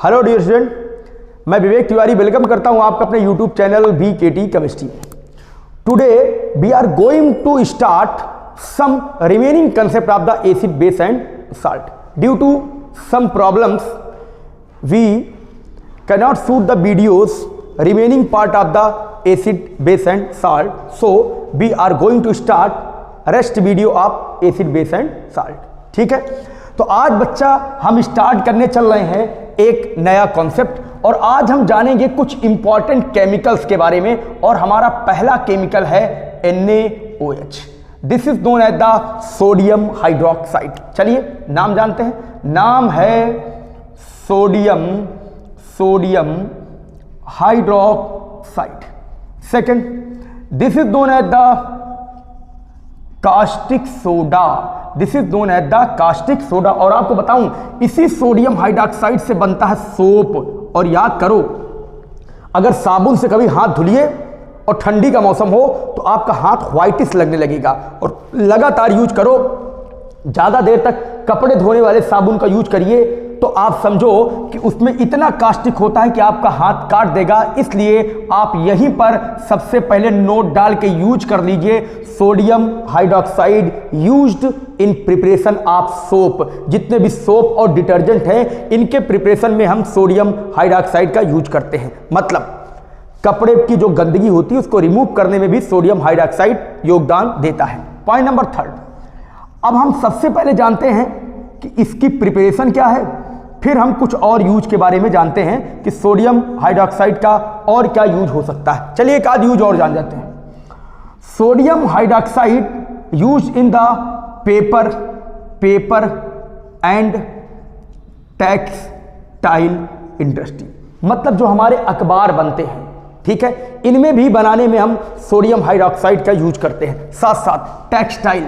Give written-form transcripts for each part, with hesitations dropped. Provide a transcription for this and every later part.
Hello dear student, मैं Vivek Tiwari welcome करता हूं आपका अपने YouTube channel VKT chemistry. Today we are going to start some remaining concept of the acid base and salt. Due to some problems we cannot shoot the videos remaining part of the acid base and salt, so we are going to start rest video of acid base and salt. ठीक है, तो आज बच्चा हम start करने चल रहे हैं एक नया कॉन्सेप्ट और आज हम जानेंगे कुछ इंपॉर्टेंट केमिकल्स के बारे में। और हमारा पहला केमिकल है NaOH। This is known as the sodium hydroxide. चलिए नाम जानते हैं, नाम है sodium hydroxide. Second, this is known as the caustic soda. This is known as the caustic soda. और आपको बताऊं, इसी सोडियम हाइड्रोक्साइड से बनता है सोप। और याद करो, अगर साबुन से कभी हाथ धुलिए और ठंडी का मौसम हो तो आपका हाथ व्हाइटिश लगने लगेगा। और लगातार यूज करो, ज्यादा देर तक कपड़े धोने वाले साबुन का यूज करिए तो आप समझो कि उसमें इतना कास्टिक होता है कि आपका हाथ काट देगा। इसलिए आप यहीं पर सबसे पहले नोट डाल के यूज कर लीजिए, sodium hydroxide used in preparation of soap. जितने भी सोप और डिटर्जेंट हैं इनके प्रिपरेशन में हम सोडियम हाइड्रोक्साइड का यूज करते हैं। मतलब कपड़े की जो गंदगी होती है उसको रिमूव करने में भी सोडियम हाइड्रोक्साइड योगदान देता है। पॉइंट नंबर थर्ड, अब हम सबसे पहले जानते हैं कि इसकी प्रिपरेशन क्या है, फिर हम कुछ और यूज के बारे में जानते हैं कि सोडियम हाइड्रोक्साइड का और क्या यूज हो सकता है। चलिए एक आध यूज और जान जाते हैं। Sodium hydroxide use in the paper and textile industry. मतलब जो हमारे अखबार बनते हैं, ठीक है, इनमें भी बनाने में हम सोडियम हाइड्रोक्साइड का यूज करते हैं। साथ साथ टेक्सटाइल,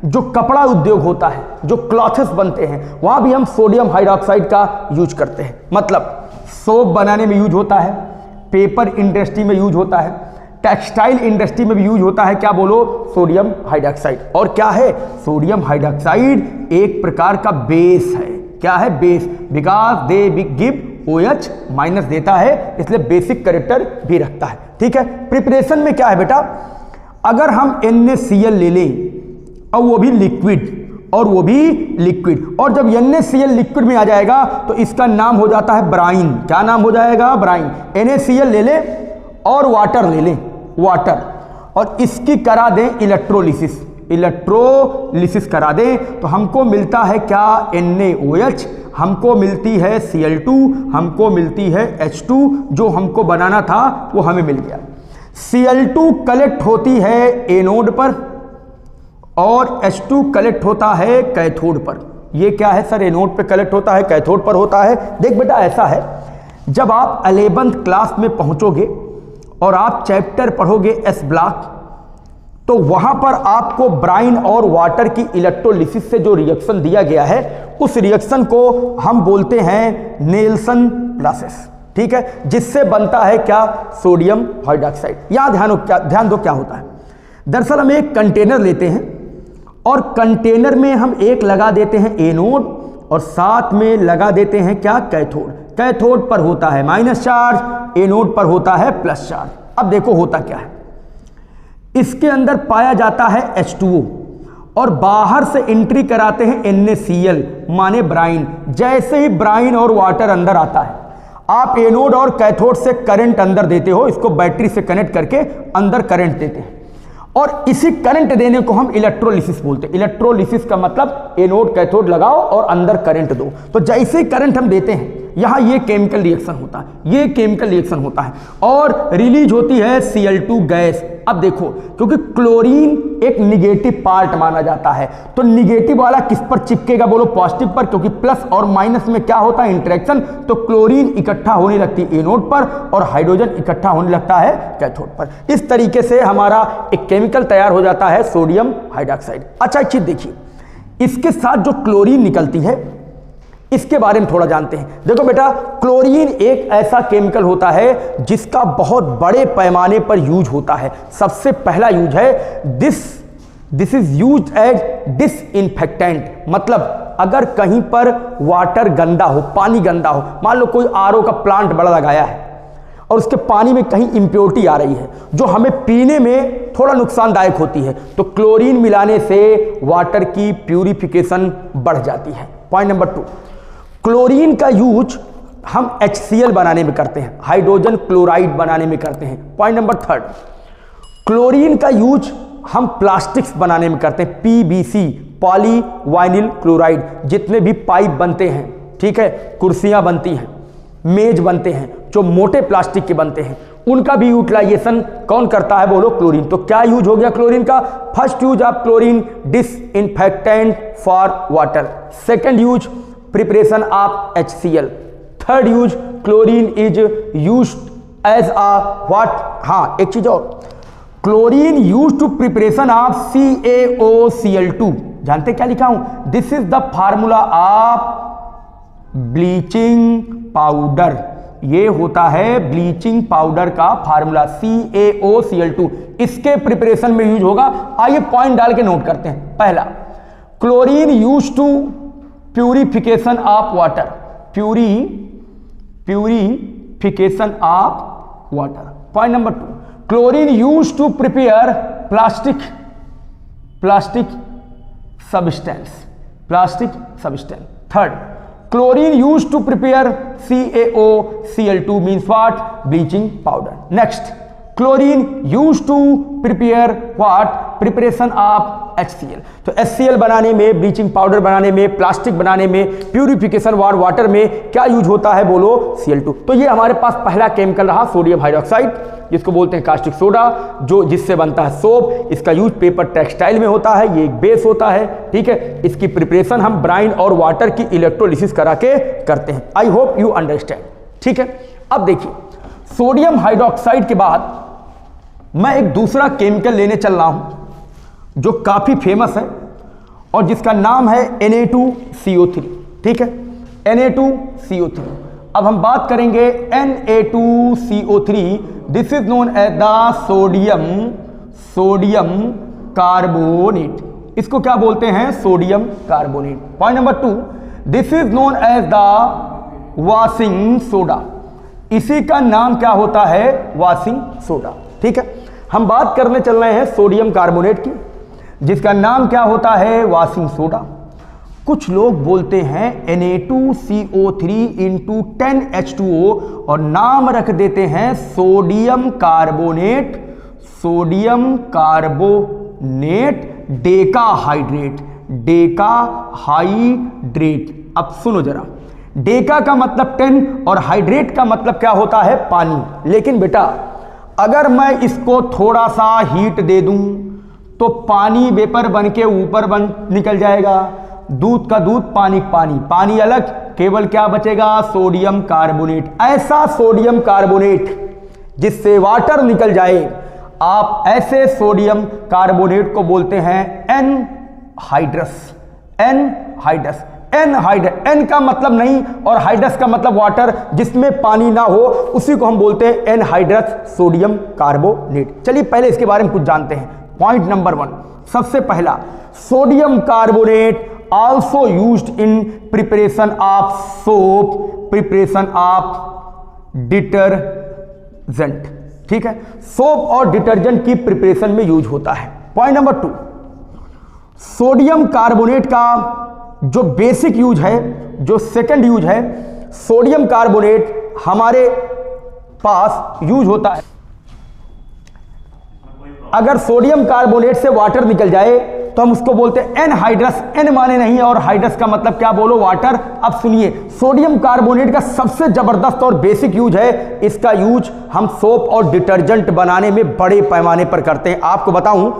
जो कपड़ा उद्योग होता है, जो क्लॉथ्स बनते हैं, वहां भी हम सोडियम हाइड्रोक्साइड का यूज करते हैं। मतलब सोप बनाने में यूज होता है, पेपर इंडस्ट्री में यूज होता है, टेक्सटाइल इंडस्ट्री में भी यूज होता है। क्या बोलो? Sodium hydroxide. और क्या है? सोडियम हाइड्रोक्साइड एक प्रकार का बेस है। क्या है? Base. Because they give OH minus देता है, इसलिए बेसिक कैरेक्टर भी रखता है। ठीक है, प्रिपरेशन में क्या है बेटा, अगर हम NaCl ले लें और वो भी लिक्विड, और जब NaCl लिक्विड में आ जाएगा तो इसका नाम हो जाता है ब्राइन। क्या नाम हो जाएगा? ब्राइन। NaCl ले लें और वाटर ले लें, वाटर, और इसकी करा दें इलेक्ट्रोलिसिस करा दें तो हमको मिलता है क्या? NaOH। हमको मिलती है Cl2, हमको मिलती है H2। जो हमको बनाना था वो हमें मिल गया। Cl2 कलेक्ट होती है एनोड पर और H2 कलेक्ट होता है कैथोड पर। ये क्या है सर? एनोड पे कलेक्ट होता है, कैथोड पर होता है। देख बेटा, ऐसा है, जब आप 11th क्लास में पहुंचोगे और आप चैप्टर पढ़ोगे S ब्लॉक, तो वहां पर आपको ब्राइन और वाटर की इलेक्ट्रोलिसिस से जो रिएक्शन दिया गया है उस रिएक्शन को हम बोलते हैं नेल्सन प्रोसेस। ठीक है, जिससे बनता है क्या? Sodium hydroxide. यहां ध्यान दो क्या होता है। दरअसल हम एक कंटेनर लेते हैं और कंटेनर में हम एक लगा देते हैं एनोड और साथ में लगा देते हैं क्या? कैथोड। कैथोड पर होता है माइनस चार्ज, एनोड पर होता है प्लस चार्ज। अब देखो होता क्या है, इसके अंदर पाया जाता है H2O और बाहर से एंट्री कराते हैं NaCl माने ब्राइन। जैसे ही ब्राइन और वाटर अंदर आता है, आप एनोड और कैथोड से करंट अंदर देते हो, इसको बैटरी से कनेक्ट करके अंदर करंट देते हैं और इसी करंट देने को हम इलेक्ट्रोलिसिस बोलते हैं। इलेक्ट्रोलिसिस का मतलब एनोड कैथोड लगाओ और अंदर करंट दो। तो जैसे ही करंट हम देते हैं यहां ये केमिकल रिएक्शन होता है, ये केमिकल रिएक्शन होता है और रिलीज होती है Cl2 गैस। अब देखो, क्योंकि क्लोरीन एक निगेटिव पार्ट माना जाता है, तो निगेटिव वाला किस पर चिपकेगा? बोलो पॉजिटिव पर, क्योंकि प्लस और माइनस में क्या होता है? इंटरेक्शन। तो क्लोरीन इकट्ठा होने लगती है एनोड पर और हाइड्रोजन इकट्ठा होने लगता है कैथोड पर। इस तरीके से हमारा एक केमिकल तैयार हो जाता है सोडियम हाइड्रोक्साइड। अच्छा एक चीज देखिए, इसके साथ जो क्लोरीन निकलती है इसके बारे में थोड़ा जानते हैं। देखो बेटा, क्लोरीन एक ऐसा केमिकल होता है जिसका बहुत बड़े पैमाने पर यूज होता है। सबसे पहला यूज है this is used as disinfectant, मतलब अगर कहीं पर वाटर गंदा हो, पानी गंदा हो, मान लो कोई आरओ का प्लांट बड़ा लगाया है और उसके पानी में कहीं इम्प्योरिटी आ रही है जो हमें पीने में थोड़ा नुकसानदायक होती है, तो क्लोरीन मिलाने से वाटर की प्यूरिफिकेशन बढ़ जाती है। पॉइंट नंबर 2, क्लोरीन का यूज हम HCl बनाने में करते हैं, हाइड्रोजन क्लोराइड बनाने में करते हैं। पॉइंट नंबर 3, क्लोरीन का यूज हम प्लास्टिक्स बनाने में करते हैं, PVC, पॉली वाइनिल क्लोराइड, जितने भी पाइप बनते हैं, ठीक है, कुर्सियां बनती हैं, मेज बनते हैं, जो मोटे प्लास्टिक के बनते हैं, उनका भी यूटिलाइजेशन कौन करता है, बोलो क्लोरीन। तो क्या यूज हो गया क्लोरीन का? First use of chlorine disinfectant for water, second use preparation of HCl, third use chlorine is used as a what, हाँ एक चीज और, chlorine use to preparation of CaOCl2, जानते क्या लिखा हूं? This is the formula of bleaching powder, ये होता है ब्लीचिंग पाउडर का फार्मूला CaOCl2, इसके प्रिपरेशन में यूज होगा। आइए पॉइंट डाल के नोट करते हैं। पहला, chlorine use to purification of water, purification of water. Point number 2, chlorine use to prepare plastic substance. Third, chlorine use to prepare CaOCl2 means what, bleaching powder. Next, chlorine use to prepare what, preparation of HCl। तो HCl बनाने में, bleaching powder बनाने में, plastic बनाने में, purification water में क्या use होता है, बोलो Cl2। तो ये हमारे पास पहला केमिकल रहा, सोडियम हाइड्रोक्साइड, जिसको बोलते हैं कास्टिक सोडा, जो जिससे बनता है सोप। इसका यूज पेपर टेक्सटाइल में होता है, ये एक बेस होता है, ठीक है। इसकी प्रिपरेशन हम ब्राइन और वाटर की इलेक्ट्रोलिसिस करा के करते हैं। आई होप यू अंडरस्टैंड, ठीक है। अब देखिए, सोडियम हाइड्रोक्साइड के बाद मैं एक दूसरा केमिकल लेने चल रहा हूं जो काफी फेमस है और जिसका नाम है Na2CO3, ठीक है, Na2CO3। अब हम बात करेंगे Na2CO3, this is known as the sodium carbonate. इसको क्या बोलते हैं, sodium carbonate. Point number 2, this is known as the washing soda, इसी का नाम क्या होता है, वॉशिंग सोडा, ठीक है। हम बात करने चल रहे हैं सोडियम कार्बोनेट की, जिसका नाम क्या होता है, वॉशिंग सोडा। कुछ लोग बोलते हैं Na2CO3 इंटू 10H2O और नाम रख देते हैं सोडियम कार्बोनेट डेकाहाइड्रेट। अब सुनो जरा, डेका का मतलब 10 और हाइड्रेट का मतलब क्या होता है, पानी। लेकिन बेटा अगर मैं इसको थोड़ा सा हीट दे दूं तो पानी वेपर बन के ऊपर निकल जाएगा, दूध का दूध, पानी अलग, केवल क्या बचेगा, सोडियम कार्बोनेट। ऐसा सोडियम कार्बोनेट जिससे वाटर निकल जाए, आप ऐसे सोडियम कार्बोनेट को बोलते हैं एनहाइड्रस। एन का मतलब नहीं और हाइड्रस का मतलब वाटर, जिसमें पानी ना हो, उसी को हम बोलते हैं एनहाइड्रस सोडियम कार्बोनेट। चलिए पहले इसके बारे में कुछ जानते हैं। पॉइंट नंबर 1, सबसे पहला, sodium carbonate also used in preparation of soap, preparation of detergent, ठीक है। सोप और डिटर्जेंट की प्रिपरेशन में यूज होता है। पॉइंट नंबर 2, सोडियम कार्बोनेट का जो बेसिक यूज है, जो सेकंड यूज है, सोडियम कार्बोनेट हमारे पास यूज होता है अगर सोडियम कार्बोनेट से वाटर निकल जाए तो हम उसको बोलते हैं एनहाइड्रस। एन माने नहीं और हाइड्रस का मतलब क्या, बोलो वाटर। अब सुनिए, सोडियम कार्बोनेट का सबसे जबरदस्त और बेसिक यूज है, इसका यूज हम सोप और डिटर्जेंट बनाने में बड़े पैमाने पर करते हैं। आपको बताऊं,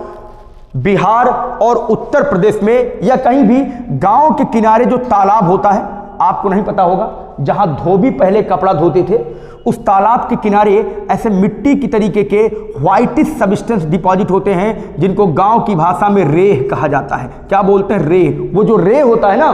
बिहार और उत्तर प्रदेश में या कहीं भी गांव के किनारे जो तालाब होता है, आपको नहीं पता होगा, जहां धोबी पहले कपड़ा धोते थे, उस तालाब के किनारे ऐसे मिट्टी की तरीके के व्हाइटिश सब्सटेंस डिपॉजिट होते हैं, जिनको गांव की भाषा में रेह कहा जाता है। क्या बोलते हैं, रेह। वो जो रेह होता है ना,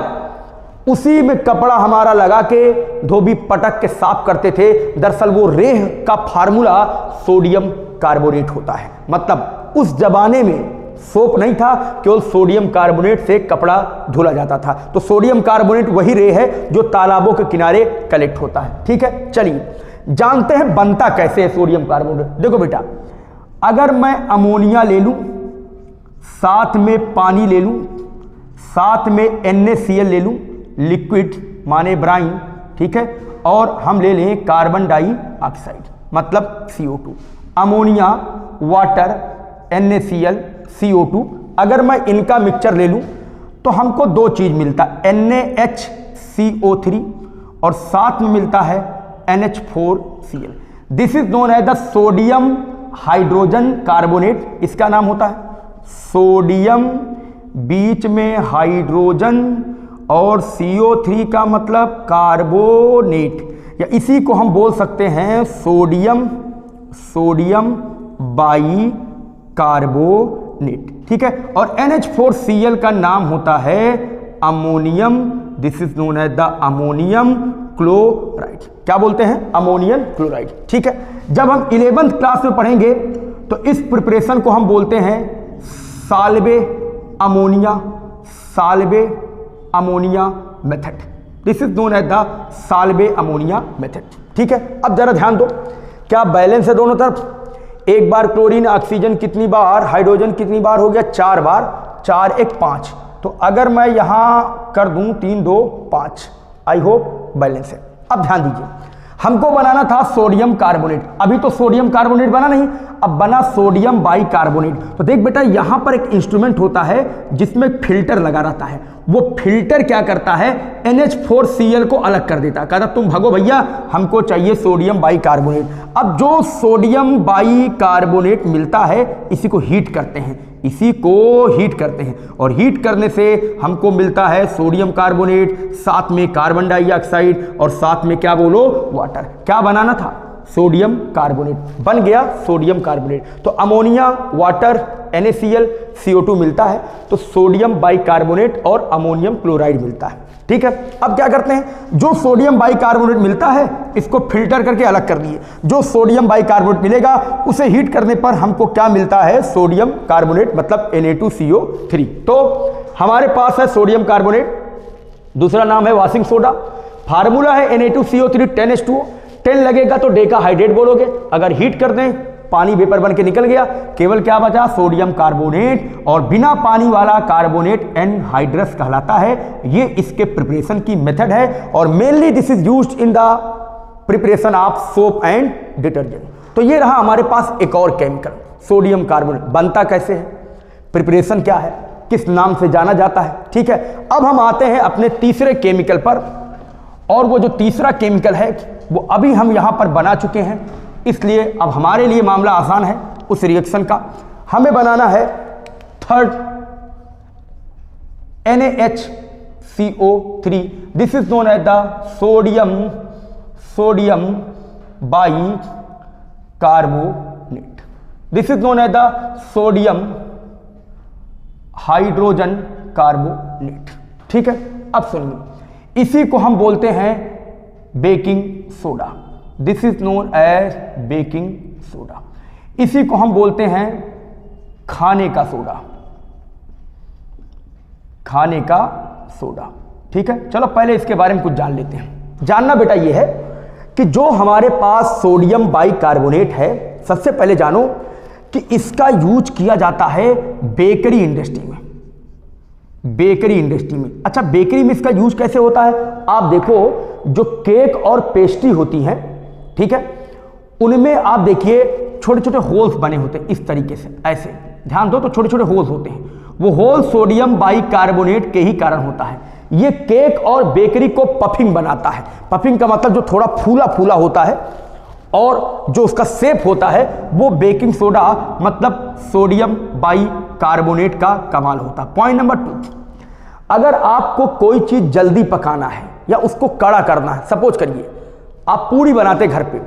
उसी में कपड़ा हमारा लगा के धोबी पटक के साफ करते थे। दरअसल वो रेह का फार्मूला सोडियम कार्बोनेट होता है। मतलब उस जमाने में सोप नहीं था, केवल सोडियम कार्बोनेट से कपड़ा धुला जाता था। तो सोडियम कार्बोनेट वही रे है जो तालाबों के किनारे कलेक्ट होता है। ठीक है, चलिए जानते हैं बनता कैसे है सोडियम कार्बोनेट। देखो बेटा, अगर मैं अमोनिया ले लूं, साथ में पानी ले लूं, साथ में NaCl ले लूं, लिक्विड माने ब्राइन, ठीक है, और हम ले लें कार्बन डाइऑक्साइड मतलब CO2, ammonia, water, NaCl, CO2, अगर मैं इनका मिक्सचर ले लूं तो हमको दो चीज मिलता है, NaHCO3 और साथ में मिलता है NH4Cl। This is known as the sodium hydrogen carbonate. इसका नाम होता है सोडियम, बीच में हाइड्रोजन और CO3 का मतलब कार्बोनेट, या इसी को हम बोल सकते हैं सोडियम बाई कार्बोनेट। ठीक है, और NH4Cl का नाम होता है ammonium. This is known as the ammonium chloride. क्या बोलते हैं? Ammonium chloride. ठीक है, जब हम 11th क्लास में पढ़ेंगे तो इस प्रिपरेशन को हम बोलते हैं Solvay ammonia method. This is known as the Solvay ammonia method. ठीक है, अब जरा ध्यान दो, क्या बैलेंस है दोनों तरफ? एक बार क्लोरीन ऑक्सीजन कितनी बार, हाइड्रोजन कितनी बार हो गया? 4 बार, 4 1 5। तो अगर मैं यहां कर दूं 3 2 5, आई होप बैलेंस है। अब ध्यान दीजिए, हमको बनाना था सोडियम कार्बोनेट, अभी तो सोडियम कार्बोनेट बना नहीं, अब बना सोडियम बाई कार्बोनेट। तो देख बेटा, यहां पर एक इंस्ट्रूमेंट होता है जिसमें फिल्टर लगा रहता है, वो फिल्टर क्या करता है? NH4Cl को अलग कर देता है, कहता तुम भगो भैया, हमको चाहिए सोडियम बाई कार्बोनेट। अब जो सोडियम बाई कार्बोनेट मिलता है, इसी को हीट करते हैं, और हीट करने से हमको मिलता है सोडियम कार्बोनेट, साथ में कार्बन डाइऑक्साइड और साथ में क्या बोलो? वाटर। क्या बनाना था? सोडियम कार्बोनेट, बन गया सोडियम कार्बोनेट। तो अमोनिया, वाटर, NaCl, CO2 मिलता है, तो सोडियम बाइकार्बोनेट और अमोनियम क्लोराइड मिलता है। ठीक है, अब क्या करते हैं, जो सोडियम बाइकार्बोनेट मिलता है इसको फिल्टर करके अलग कर दिए। जो सोडियम बाइकार्बोनेट मिलेगा उसे हीट करने पर हमको क्या मिलता है? सोडियम कार्बोनेट मतलब Na2CO3। तो हमारे पास है सोडियम कार्बोनेट, दूसरा नाम है वाशिंग सोडा, फार्मूला है Na2CO3 10H2O। 10 लगेगा तो डेकाहाइड्रेट बोलोगे, अगर हीट कर दें पानी वेपर बन के निकल गया, केवल क्या बचा? सोडियम कार्बोनेट, और बिना पानी वाला कार्बोनेट एनहाइड्रस कहलाता है। ये इसके प्रिपरेशन की मेथड है, और mainly this is used in the preparation of soap and detergent. तो ये रहा हमारे पास एक और केमिकल सोडियम कार्बोनेट। बनता कैसे है, प्रिपरेशन क्या है, किस नाम से जाना जाता है? ठीक है, अब हम आते हैं अपने तीसरे केमिकल पर, और वो जो तीसरा केमिकल है वो अभी हम यहां पर बना चुके हैं, इसलिए अब हमारे लिए मामला आसान है उस रिएक्शन का। हमें बनाना है third NaHCO3। This is known as the sodium bicarbonate. This is known as the sodium hydrogen carbonate. ठीक है, अब सुनिए, इसी को हम बोलते हैं baking soda. This is known as baking soda. इसी को हम बोलते हैं खाने का सोडा, खाने का सोडा। ठीक है, चलो पहले इसके बारे में कुछ जान लेते हैं। जानना बेटा ये है कि जो हमारे पास सोडियम बाइकार्बोनेट है, सबसे पहले जानो कि इसका यूज किया जाता है बेकरी इंडस्ट्री में। बेकरी इंडस्ट्री में, अच्छा बेकरी में इसका यूज कैसे होता है? आप देखो, जो केक और पेस्ट्री होती हैं, ठीक है, उनमें आप देखिए छोटे छोटे होल्स बने होते हैं इस तरीके से, ऐसे ध्यान दो तो छोटे छोटे होल्स होते हैं। वो होल सोडियम बाइकार्बोनेट के ही कारण होता है। ये केक और बेकरी को पफिंग बनाता है। पफिंग का मतलब जो थोड़ा फूला फूला होता है, और जो उसका शेप होता है वो बेकिंग सोडा मतलब सोडियम बाइकार्बोनेट का कमाल होता है। पॉइंट नंबर 2, अगर आपको कोई चीज जल्दी पकाना है या उसको कड़ा करना है, सपोज करिए आप पूड़ी बनाते घर पे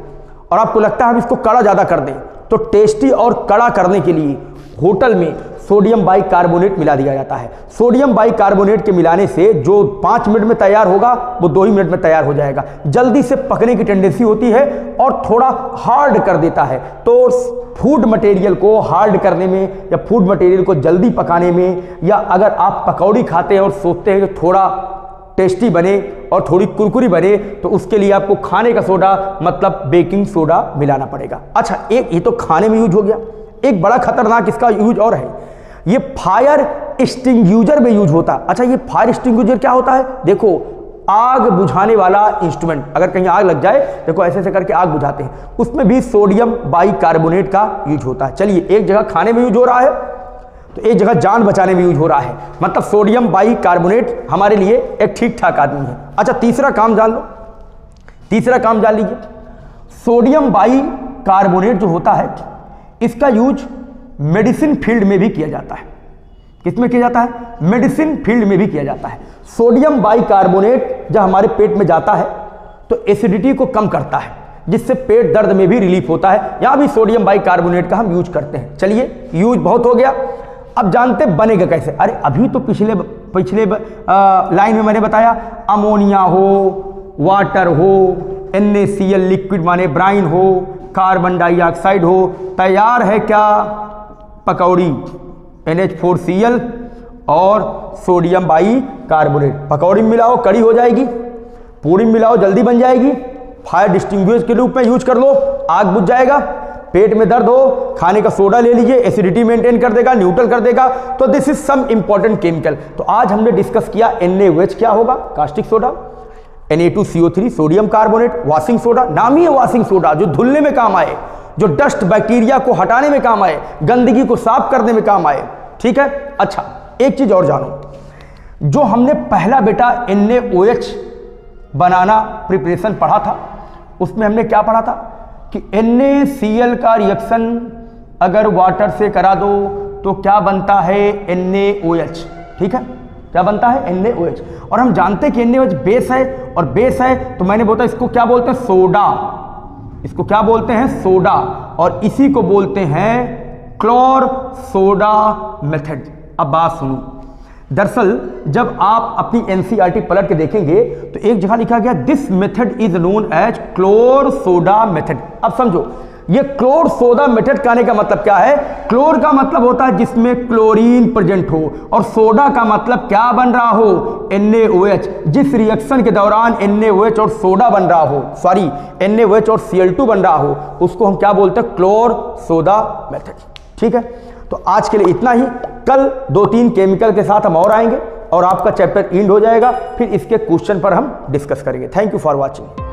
और आपको लगता है हम इसको कड़ा ज्यादा कर दें, तो टेस्टी और कड़ा करने के लिए होटल में सोडियम बाइकार्बोनेट मिला दिया जाता है। सोडियम बाइकार्बोनेट के मिलाने से जो 5 मिनट में तैयार होगा वो 2 ही मिनट में तैयार हो जाएगा। जल्दी से पकने की टेंडेंसी होती है और थोड़ा हार्ड कर देता है। तो फूड मटेरियल को हार्ड करने में या फूड मटेरियल को जल्दी पकाने में, या अगर आप पकौड़ी खाते हैं और सोचते हैं कि थोड़ा टेस्टी बने और थोड़ी कुरकुरी बने, तो उसके लिए आपको खाने का सोडा मतलब बेकिंग सोडा मिलाना पड़ेगा। अच्छा, एक ये तो खाने में यूज हो गया। एक बड़ा खतरनाक इसका यूज और है, ये फायर एक्सटिंग्विशर में यूज होता है। अच्छा, ये फायर एक्सटिंग्विशर क्या होता है? देखो, आग बुझाने वाला इंस्ट्रूमेंट, अगर कहीं आग लग जाए, देखो ऐसे ऐसे करके आग बुझाते हैं, उसमें भी सोडियम बाइकार्बोनेट का यूज होता है। चलिए, एक जगह खाने में यूज हो रहा है तो एक जगह जान बचाने में यूज हो रहा है, मतलब सोडियम बाइकार्बोनेट हमारे लिए एक ठीक ठाक आदमी है। अच्छा, तीसरा काम जान लो, तीसरा काम जान लीजिए। सोडियम बाइकार्बोनेट जो होता है, इसका यूज मेडिसिन फील्ड में भी किया जाता है। किसमें किया जाता है? मेडिसिन फील्ड में भी किया जाता है। सोडियम बाइकार्बोनेट जब हमारे पेट में जाता है तो एसिडिटी को कम करता है, जिससे पेट दर्द में भी रिलीफ होता है। यहां भी सोडियम बाइकार्बोनेट का हम यूज करते हैं। चलिए, यूज बहुत हो गया, अब जानते बनेगा कैसे। अरे अभी तो पिछले लाइन में मैंने बताया, अमोनिया हो, वाटर हो, NaCl लिक्विड माने ब्राइन हो, कार्बन डाइऑक्साइड हो, तैयार है क्या? पकौड़ी, NH4Cl और सोडियम बाइकार्बोनेट। पकौड़ी में मिलाओ, कड़ी हो जाएगी। पूरी में मिलाओ, जल्दी बन जाएगी। फायर डिस्टिंग्विशर के रूप में यूज कर लो, आग बुझ जाएगा। पेट में दर्द हो, खाने का सोडा ले लीजिए, एसिडिटी मेंटेन कर देगा, न्यूट्रल कर देगा। तो this is some important chemical. तो आज हमने डिस्कस किया NaOH क्या होगा, caustic soda, Na2CO3 sodium carbonate, washing soda, नाम ही है वॉशिंग सोडा, जो धुलने में काम आए, जो डस्ट बैक्टीरिया को हटाने में काम आए, गंदगी को साफ करने में काम आए। ठीक है। अच्छा, एक चीज और जानो, जो हमने पहला बेटा NaOH बनाना प्रिपरेशन पढ़ा था, उसमें हमने क्या पढ़ा था कि NaCl का रिएक्शन अगर वाटर से करा दो तो क्या बनता है? NaOH। ठीक है, क्या बनता है? NaOH। और हम जानते हैं कि NaOH बेस है, और बेस है तो मैंने बोला इसको क्या बोलते हैं? सोडा। इसको क्या बोलते हैं? सोडा। और इसी को बोलते हैं क्लोर सोडा मेथड। अब बात सुनो, दरअसल जब आप अपनी NCERT पलट के देखेंगे तो एक जगह लिखा गया this method is known as chlor soda method. अब समझो, ये क्लोर सोडा मेथड कहने का मतलब क्या है? क्लोर का मतलब होता है जिसमें क्लोरीन प्रेजेंट हो, और सोडा का मतलब क्या बन रहा हो? NaOH। जिस रिएक्शन के दौरान NaOH और सोडा बन रहा हो, सॉरी NaOH और Cl2 बन रहा हो, उसको हम क्या बोलते हैं? क्लोर सोडा मेथड। ठीक है, तो आज के लिए इतना ही। कल 2-3 केमिकल के साथ हम और आएंगे और आपका चैप्टर एंड हो जाएगा, फिर इसके क्वेश्चन पर हम डिस्कस करेंगे। Thank you for watching.